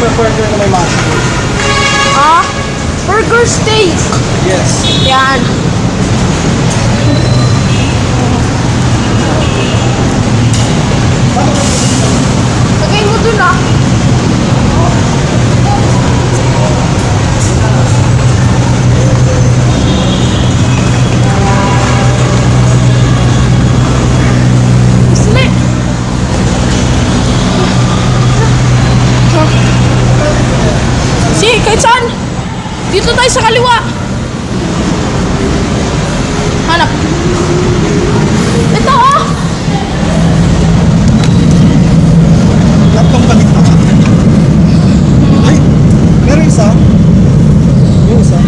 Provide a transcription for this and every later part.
burger na may mushroom. Ah? Burger steak. Yes. Yan. Lagay mo dun ah. Isli. Sige, kahit saan. Dito tayo sa kaliwa. Hanap. Ito oh. Tatlong palit na ba? Ay, meron isa. Yung isa.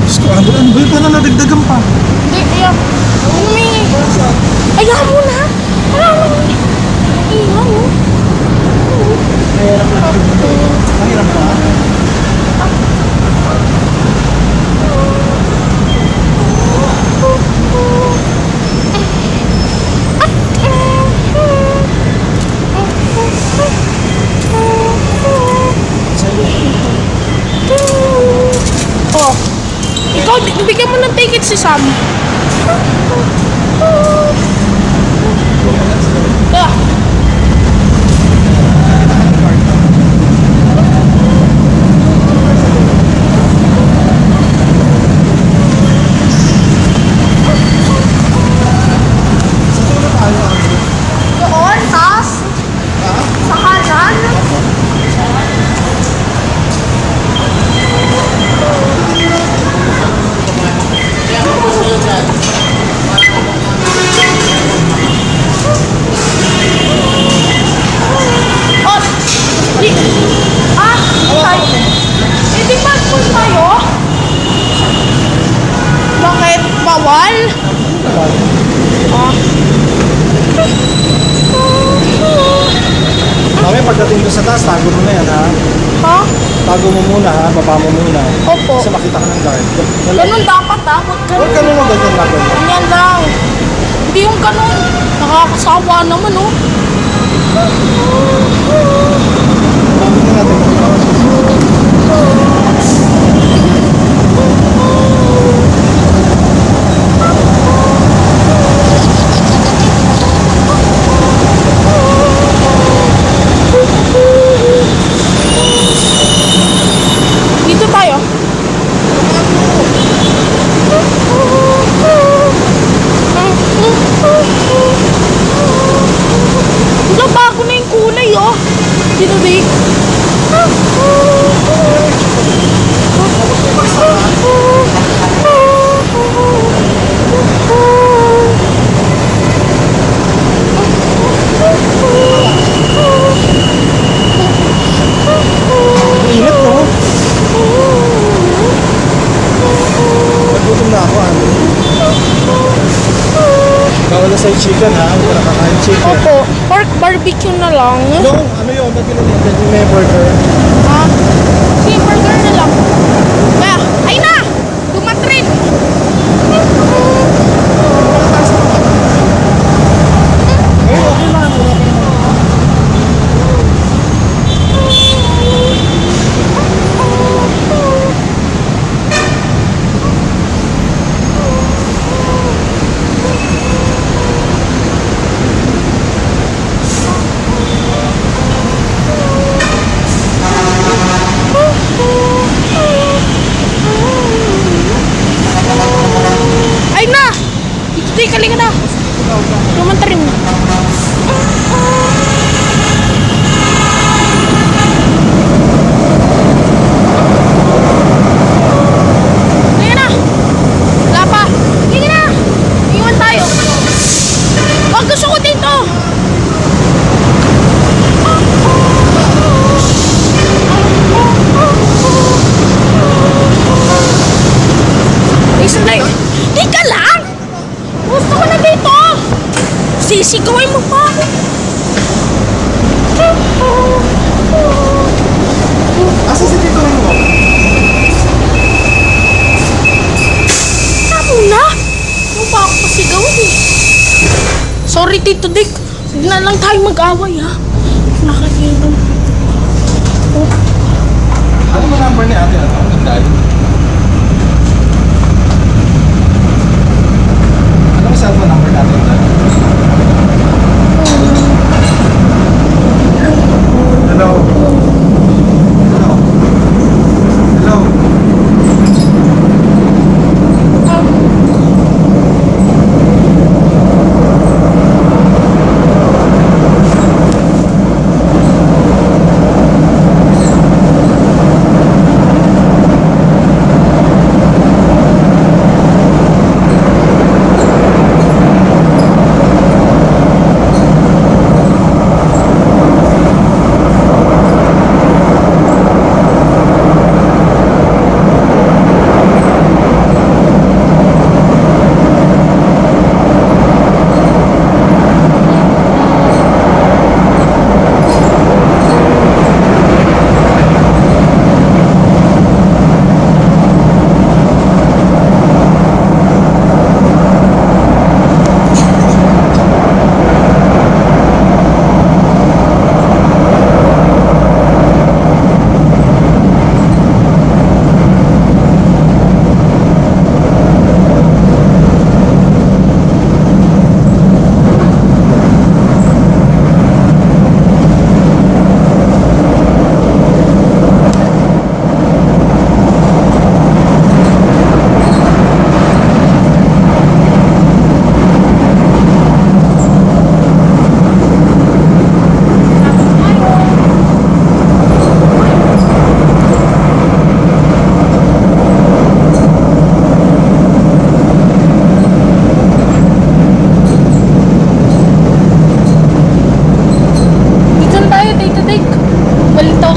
Gusto ko, ano ba yun? Parang nadagdagan pa. Hindi, ayan. Humingi. Ayaw mo na. Ayaw mo na. Ayaw mo. Mahirap pa. Oh. Ikaw, bigyan mo ng ticket si Sam. Yeah. Doon, tas. Sa kanan. Oh, di, tayo. Hindi ba full tayo? Bakit? Bawal? Ah. Mamaya pagdating ko sa taas, tago mo na yan ha. Ha? Tago mo muna ha, baba mo muna. Opo. Kasi makita ka ng guard. Ganun dapat ha? Huwag Huwag ganun. ganun mo ganyan na ganyan. Ganyan lang. Hindi yung ganun. Nakakasawa naman oh. Tingnan natin kung ano. Dito tayo. Ito bago na yung kulay oh. Dito Vic. Init no? Nagutom na ako ano. Bawal na sa'yo chicken ha, hindi ka nakakain chicken. Opo. Pork barbecue na lang. No, ano yun, ba't ginalitan yung may burger? Ha? Sige, burger na lang. Kaya, ay na! Dumatrin! Eh, okay lang, wala pa naman. Sorry, Tito Dick. Huwag na lang tayo mag-away, ha? Nakakainom. Oh. Ano mo number ni ate? Ano? Inday? Ano ang cellphone number natin, Inday? Hello? Hello? Hello?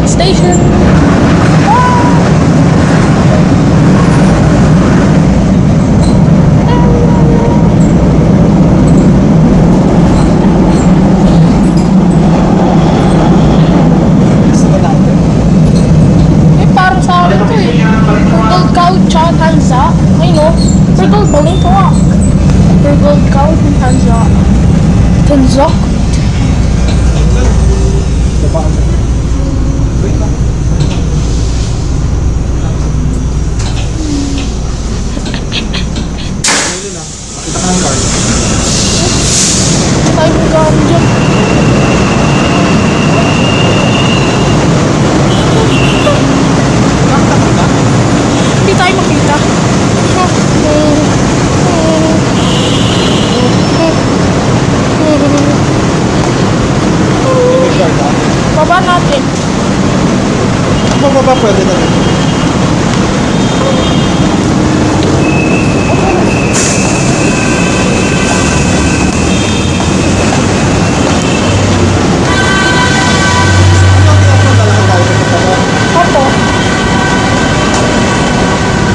Station. Eh, parang sa akin to eh. Purple cow, tsaka tanza. Ay no, purple cow nito ah. Purple cow, tanza. Tanza? Tayo magkakaroon dyan. Hindi tayo makita. Baba natin. Bababa pwede na rin. Opo.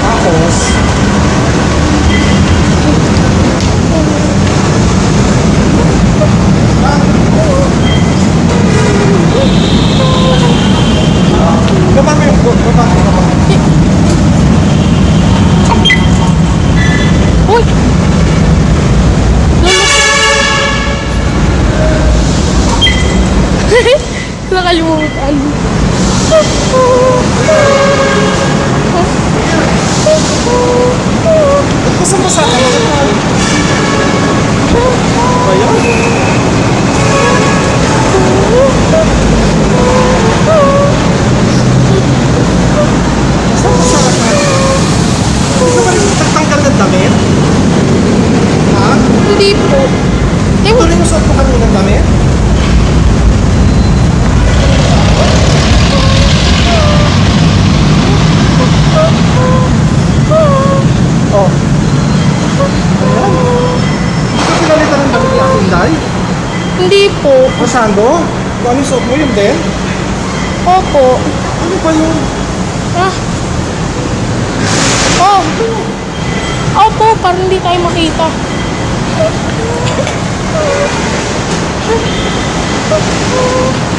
Tapos, baba mo yung boat, baba mo. Uy! Nakalimutan. Basa-basa ka na ito. Ba yan? Basa-basa ka na. Hindi ka ba rin nagtanggal ng damit? Ha? Hindi po. Ito rin yung suot mo kanina ng damit? Oh. Ayan. Ito pinalitan ng damit ni Ate Inday? Hindi po. Masando? Kung ano yung suot mo yun din? Opo. Ano ba yun? Ah. Oh. Opo, parang hindi tayo makita.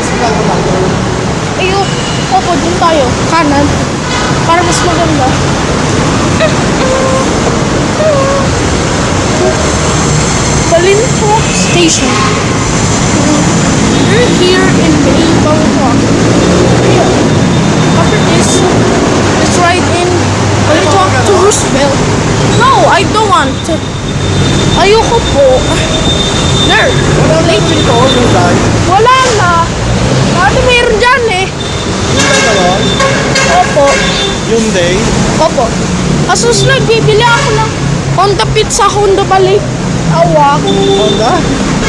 Sila ko tayo. Ayun. Opo, dun tayo. Kanan. Para mas maganda. Balinto station. We're here in May Bangkok. After this, let's ride in Bangkok to Roosevelt. No, I don't want. Ayoko po. There. Wala na dito, Hyundai. Wala na. Ano meron dyan eh? Hyundai ba yun? Opo. Hyundai. Opo. Susunod, bibili ako ng Honda Fit sa Honda Balik. Awa. Honda?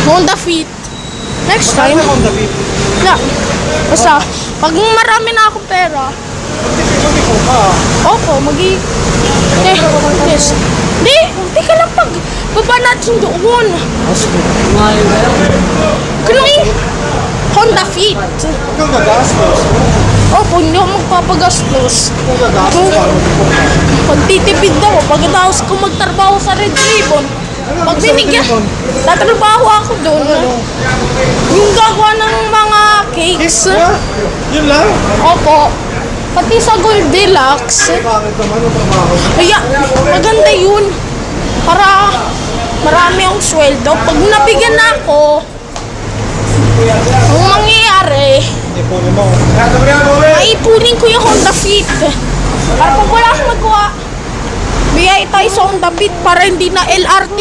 Honda Fit. Next time. Ano Honda Fit? Na. Basta, pag marami na akong pera, Magpipiko ka. opo, yes. Di ka lang baba natin doon. Kanong Honda Fit. Huwag kang gagastos. Opo, hindi ako magpapagastos. Huwag kang gagastos. Pagtitipid ako, pagkatapos ko magtrabaho sa Red Ribbon, pag binigyan, tatrabaho ako doon. Yung gagawa ng mga cakes. Yeah, yun lang. Opo. Pati sa Gold Deluxe. Bakit naman ang trabaho? Kaya, maganda yun. Para marami akong sweldo. Pag nabigyan na ako, ang mangyayari, Ipunin mo. maipunin ko yung Honda Fit. Para pag wala akong magawa, biyay tayo sa Honda Fit para hindi na LRT.